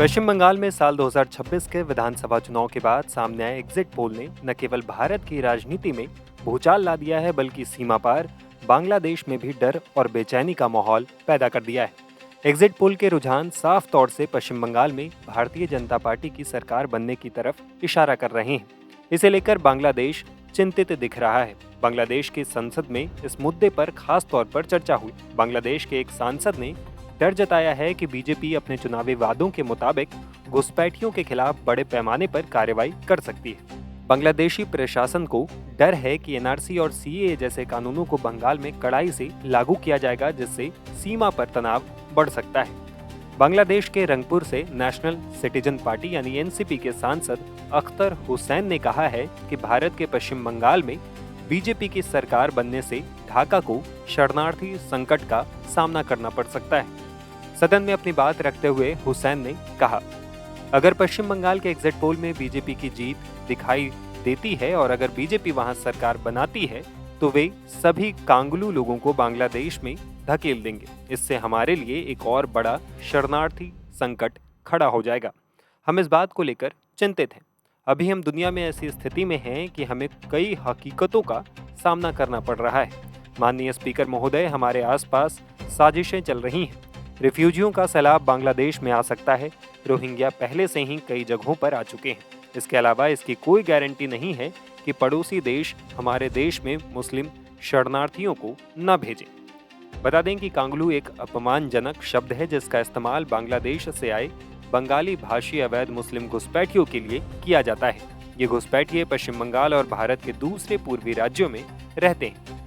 पश्चिम बंगाल में साल 2026 के विधानसभा चुनाव के बाद सामने आए एग्जिट पोल ने न केवल भारत की राजनीति में भूचाल ला दिया है, बल्कि सीमा पार बांग्लादेश में भी डर और बेचैनी का माहौल पैदा कर दिया है। एग्जिट पोल के रुझान साफ तौर से पश्चिम बंगाल में भारतीय जनता पार्टी की सरकार बनने की तरफ इशारा कर रहे हैं। इसे लेकर बांग्लादेश चिंतित दिख रहा है। बांग्लादेश की संसद में इस मुद्दे पर खास तौर पर चर्चा हुई। बांग्लादेश के एक सांसद ने डर जताया है कि बीजेपी अपने चुनावी वादों के मुताबिक घुसपैठियों के खिलाफ बड़े पैमाने पर कार्रवाई कर सकती है। बांग्लादेशी प्रशासन को डर है कि एनआरसी और सीएए जैसे कानूनों को बंगाल में कड़ाई से लागू किया जाएगा, जिससे सीमा पर तनाव बढ़ सकता है। बांग्लादेश के रंगपुर से नेशनल सिटीजन पार्टी यानी एनसीपी के सांसद अख्तर हुसैन ने कहा है कि भारत के पश्चिम बंगाल में बीजेपी की सरकार बनने से ढाका को शरणार्थी संकट का सामना करना पड़ सकता है। सदन में अपनी बात रखते हुए हुसैन ने कहा, अगर पश्चिम बंगाल के एग्जिट पोल में बीजेपी की जीत दिखाई देती है और अगर बीजेपी वहां सरकार बनाती है तो वे सभी कांगलू लोगों को बांग्लादेश में धकेल देंगे। इससे हमारे लिए एक और बड़ा शरणार्थी संकट खड़ा हो जाएगा। हम इस बात को लेकर चिंतित हैं। अभी हम दुनिया में ऐसी स्थिति में हैं कि हमें कई हकीकतों का सामना करना पड़ रहा है। माननीय स्पीकर महोदय, हमारे आसपास साजिशें चल रही हैं। रिफ्यूजियों का सैलाब बांग्लादेश में आ सकता है। रोहिंग्या पहले से ही कई जगहों पर आ चुके हैं। इसके अलावा इसकी कोई गारंटी नहीं है कि पड़ोसी देश हमारे देश में मुस्लिम शरणार्थियों को न भेजें। बता दें कि कांगलू एक अपमानजनक शब्द है जिसका इस्तेमाल बांग्लादेश से आए बंगाली भाषी अवैध मुस्लिम घुसपैठियों के लिए किया जाता है। ये घुसपैठिए पश्चिम बंगाल और भारत के दूसरे पूर्वी राज्यों में रहते हैं।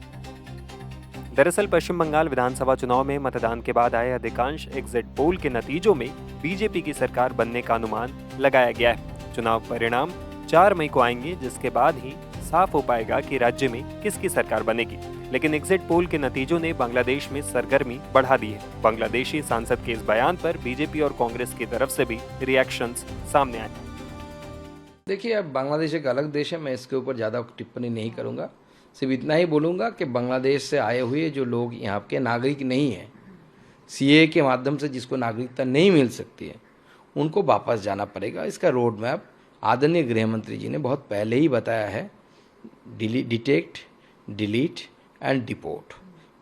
दरअसल पश्चिम बंगाल विधानसभा चुनाव में मतदान के बाद आए अधिकांश एग्जिट पोल के नतीजों में बीजेपी की सरकार बनने का अनुमान लगाया गया है। चुनाव परिणाम 4 मई को आएंगे, जिसके बाद ही साफ हो पाएगा कि राज्य में किसकी सरकार बनेगी। लेकिन एग्जिट पोल के नतीजों ने बांग्लादेश में सरगर्मी बढ़ा दी है। बांग्लादेशी सांसद के इस बयान पर बीजेपी और कांग्रेस की तरफ से भी रिएक्शंस सामने आए। देखिए, अब बांग्लादेश एक अलग देश है, मैं इसके ऊपर ज़्यादा टिप्पणी नहीं करूँगा। सिर्फ इतना ही बोलूँगा कि बांग्लादेश से आए हुए जो लोग यहाँ के नागरिक नहीं हैं, सीए के माध्यम से जिसको नागरिकता नहीं मिल सकती है, उनको वापस जाना पड़ेगा। इसका रोड मैप आदरणीय गृह मंत्री जी ने बहुत पहले ही बताया है। Detect, delete and deport.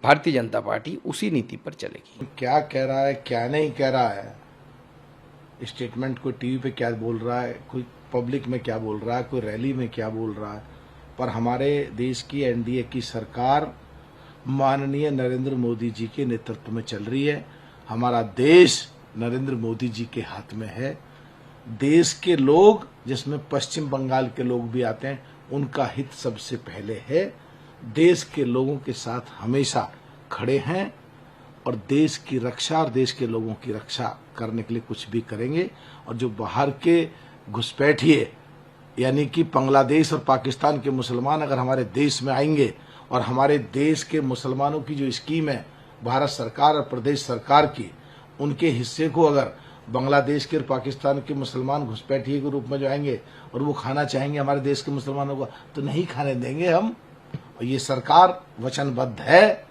Bharatiya Janata party उसी नीति पर चलेगी। क्या कह रहा है, क्या नहीं कह रहा है, स्टेटमेंट कोई टीवी पे क्या बोल रहा है, कोई पब्लिक में क्या बोल रहा है, कोई रैली में क्या बोल रहा है, पर हमारे देश की एनडीए की सरकार माननीय नरेंद्र मोदी जी के नेतृत्व में चल रही है। हमारा देश नरेंद्र मोदी जी के हाथ में है। देश के लोग, जिसमें पश्चिम बंगाल के लोग भी आते हैं, उनका हित सबसे पहले है। देश के लोगों के साथ हमेशा खड़े हैं और देश की रक्षा और देश के लोगों की रक्षा करने के लिए कुछ भी करेंगे। और जो बाहर के घुसपैठिए यानी कि बांग्लादेश और पाकिस्तान के मुसलमान अगर हमारे देश में आएंगे और हमारे देश के मुसलमानों की जो स्कीम है भारत सरकार और प्रदेश सरकार की, उनके हिस्से को अगर बांग्लादेश के और पाकिस्तान के मुसलमान घुसपैठिए के रूप में जो आएंगे और वो खाना चाहेंगे हमारे देश के मुसलमानों को, तो नहीं खाने देंगे हम। और ये सरकार वचनबद्ध है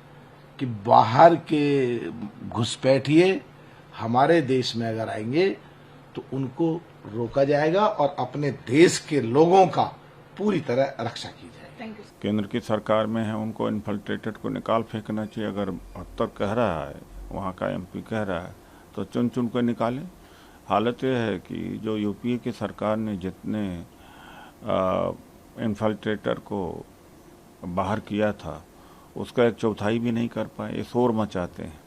कि बाहर के घुसपैठिए हमारे देश में अगर आएंगे तो उनको रोका जाएगा और अपने देश के लोगों का पूरी तरह रक्षा की जाएगी। केंद्र की सरकार में है, उनको इन्फिल्ट्रेटेड को निकाल फेंकना चाहिए। अगर अख्तर कह रहा है, वहाँ का एमपी कह रहा है, तो चुन चुन कर निकालें। हालत यह है कि जो यूपीए की सरकार ने जितने इन्फिल्ट्रेटर को बाहर किया था, उसका 1/4 भी नहीं कर पाए। ये शोर मचाते हैं,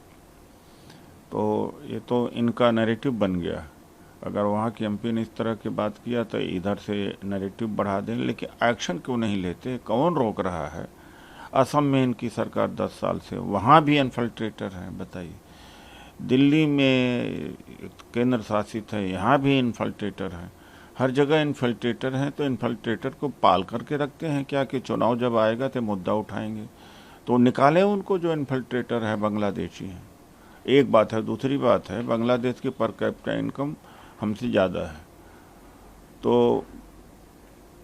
तो ये तो इनका नैरेटिव बन गया। अगर वहाँ के एमपी ने इस तरह की बात किया तो इधर से नैरेटिव बढ़ा दें, लेकिन एक्शन क्यों नहीं लेते? कौन रोक रहा है? असम में इनकी सरकार 10 साल से, वहाँ भी इन्फिल्ट्रेटर हैं, बताइए। दिल्ली में केंद्र शासित है, यहाँ भी इन्फिल्ट्रेटर हैं। हर जगह इन्फिल्ट्रेटर हैं, तो इन्फिल्ट्रेटर को पाल करके रखते हैं क्या कि चुनाव जब आएगा तो मुद्दा उठाएंगे, तो निकालें उनको जो इन्फिल्ट्रेटर है बांग्लादेशी हैं। एक बात है। दूसरी बात है, बांग्लादेश की पर कैपिटा इनकम हमसे ज़्यादा है, तो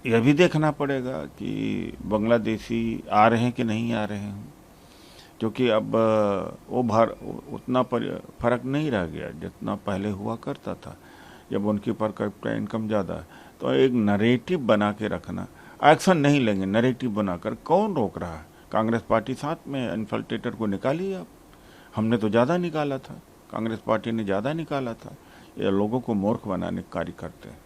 यह भी देखना पड़ेगा कि बांग्लादेशी आ रहे हैं कि नहीं आ रहे हैं, क्योंकि अब वो उतना फर्क नहीं रह गया जितना पहले हुआ करता था। जब उनकी पर कैपिटा इनकम ज़्यादा है। तो एक नरेटिव बना के रखना, एक्शन नहीं लेंगे, नरेटिव बनाकर कौन रोक रहा है? कांग्रेस पार्टी साथ में, इन्फिल्ट्रेटर को निकालिए आप। हमने तो ज़्यादा निकाला था, कांग्रेस पार्टी ने ज़्यादा निकाला था। ये लोगों को मूर्ख बनाने का कार्य करते हैं।